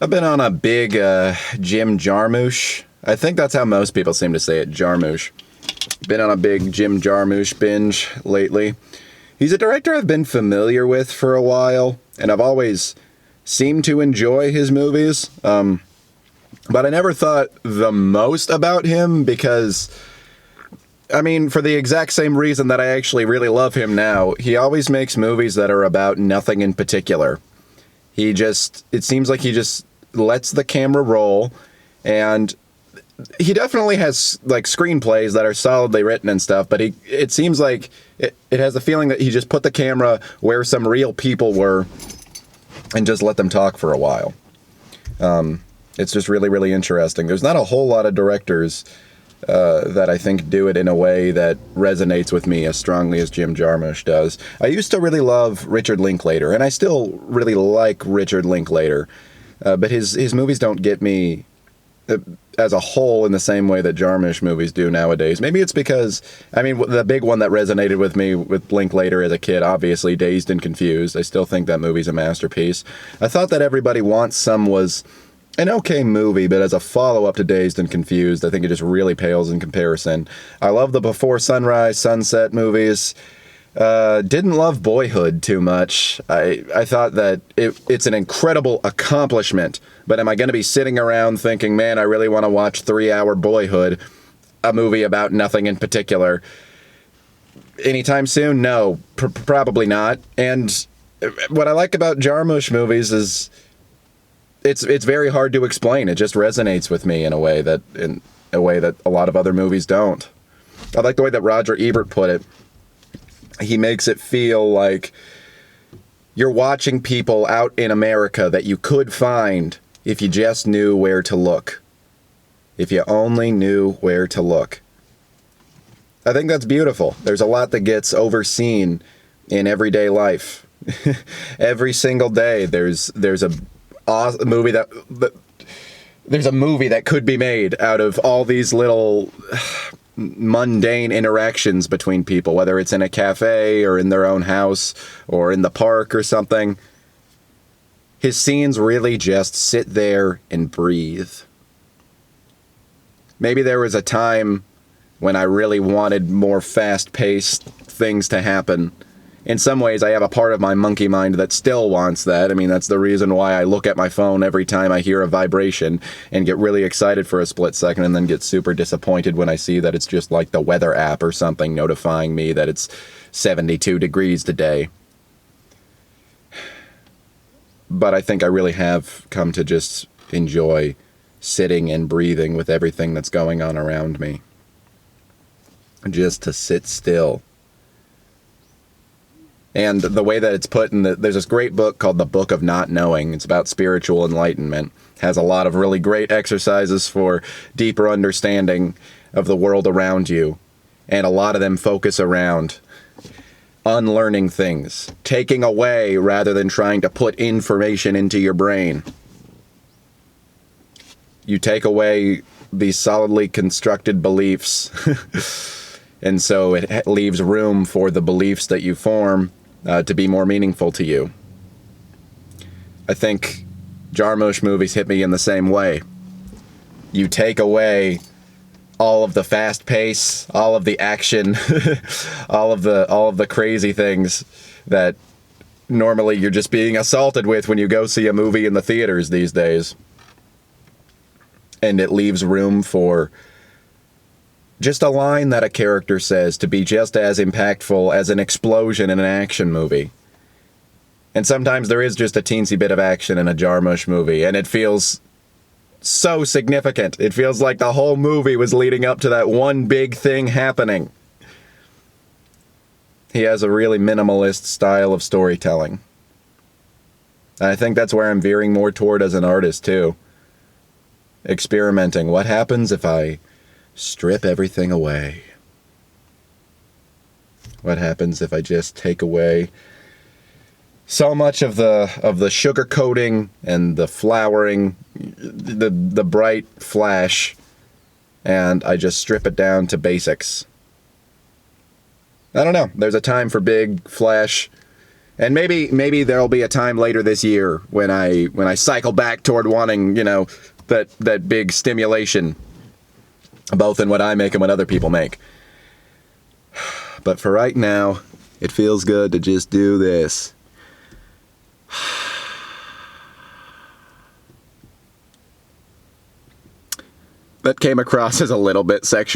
I've been on a big Jim Jarmusch. I think that's how most people seem to say it, Jarmusch. Been on a big Jim Jarmusch binge lately. He's a director I've been familiar with for a while, and I've always seemed to enjoy his movies. But I never thought the most about him because, I mean, for the exact same reason that I actually really love him now, he always makes movies that are about nothing in particular. It seems like he just lets the camera roll, and he definitely has like screenplays that are solidly written and stuff, but it seems like it has the feeling that he just put the camera where some real people were and just let them talk for a while. It's just really, really interesting. There's not a whole lot of directors that I think do it in a way that resonates with me as strongly as Jim Jarmusch does. I used to really love Richard Linklater, and I still really like Richard Linklater, but his movies don't get me as a whole in the same way that Jarmusch movies do nowadays. Maybe it's because, I mean, the big one that resonated with me with Linklater as a kid, obviously, Dazed and Confused. I still think that movie's a masterpiece. I thought that Everybody Wants Some was an okay movie, but as a follow-up to Dazed and Confused, I think it just really pales in comparison. I love the Before Sunrise, Sunset movies. Didn't love Boyhood too much. I thought that it's an incredible accomplishment, but am I going to be sitting around thinking, man, I really want to watch 3-hour Boyhood, a movie about nothing in particular, anytime soon? No, probably not. And what I like about Jarmusch movies is it's very hard to explain. It just resonates with me in a way that a lot of other movies don't. I like the way that Roger Ebert put it. He makes it feel like you're watching people out in America that you could find if you just knew where to look. If you only knew where to look. I think that's beautiful. There's a lot that gets overseen in everyday life. Every single day there's a movie there's a movie that could be made out of all these little mundane interactions between people, whether it's in a cafe or in their own house or in the park or something. His scenes really just sit there and breathe. Maybe there was a time when I really wanted more fast-paced things to happen. In some ways, I have a part of my monkey mind that still wants that. I mean, that's the reason why I look at my phone every time I hear a vibration and get really excited for a split second and then get super disappointed when I see that it's just like the weather app or something notifying me that it's 72 degrees today. But I think I really have come to just enjoy sitting and breathing with everything that's going on around me. Just to sit still. And the way that it's put there's this great book called The Book of Not Knowing. It's about spiritual enlightenment. Has a lot of really great exercises for deeper understanding of the world around you. And a lot of them focus around unlearning things, taking away rather than trying to put information into your brain. You take away these solidly constructed beliefs, and so it leaves room for the beliefs that you form to be more meaningful to you. I think Jarmusch movies hit me in the same way. You take away all of the fast pace, all of the action, all of the crazy things that normally you're just being assaulted with when you go see a movie in the theaters these days. And it leaves room for just a line that a character says to be just as impactful as an explosion in an action movie. And sometimes there is just a teensy bit of action in a Jarmusch movie, and it feels so significant. It feels like the whole movie was leading up to that one big thing happening. He has a really minimalist style of storytelling. And I think that's where I'm veering more toward as an artist, too. Experimenting. What happens if I strip everything away? What happens if I just take away so much of the sugar coating and the flowering, the bright flash, and I just strip it down to basics? I don't know. There's a time for big flash And maybe there'll be a time later this year when I cycle back toward wanting, that big stimulation, both in what I make and what other people make. But for right now, it feels good to just do this. That came across as a little bit sexual.